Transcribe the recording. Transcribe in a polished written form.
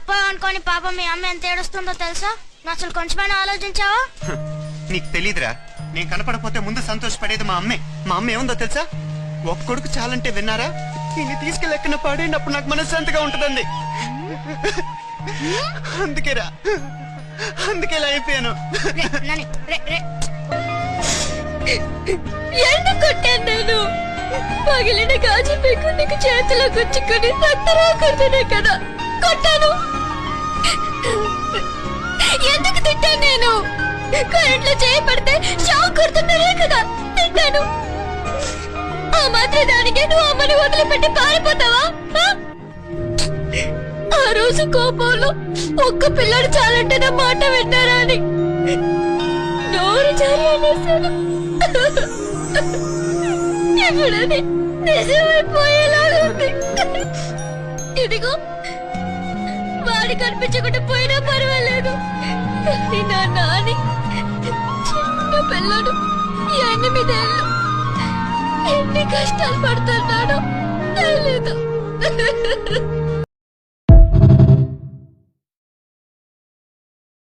చెప్పా అనుకోని పాపం మీ అమ్మ ఎంత ఏడుస్తుందో తెలుసా? నువ్వు అసలు కొంచెమైనా ఆలోచించావా? నీకు తెలీదురా, నేను కనపడపోతే ముందు సంతోషపడేది మా అమ్మే. మా అమ్మ ఏముందో తెలుసా? ఒక్క కొడుకు చాలంటే విన్నారా, దీన్ని తీసుకెళ్ళెక్కన పాడేటప్పుడు నాకు మనశ్శాంతిగా ఉంటుందండి. అందుకేరా, అందుకే ఇలా అయిపోయాను. ఎందుకు కొట్టాను నేను? పగిలిన గాజు పీకు నీకు చేతిలో గుచ్చుకుని రక్తరాకుడుతున్నా కదా కొట్టాను. ఎందుకు తిట్టాను నేను? కరెంట్లో చేయబడితే షాక్ కొడుతున్నారే కదా తిట్టాను. ఆ మాత్రం దానికి నువ్వు అమ్మని వదిలిపెట్టి పారిపోతావా? ఆ రోజు కోపంలో ఒక్క పిల్లడు చాలంటే నా మాట విన్నారా అని నోరు జారి అనేసాను. ఇప్పుడది నిజమైపోయేలాగా ఉంది. ఇదిగో వాడి కనిపించకుండా పోయినా పర్వాలేదు, కానీ నా నాని చిన్న పిల్లడు 8 ఏళ్ళు ఎన్ని కష్టాలు పడుతున్నాడో తెలీదు.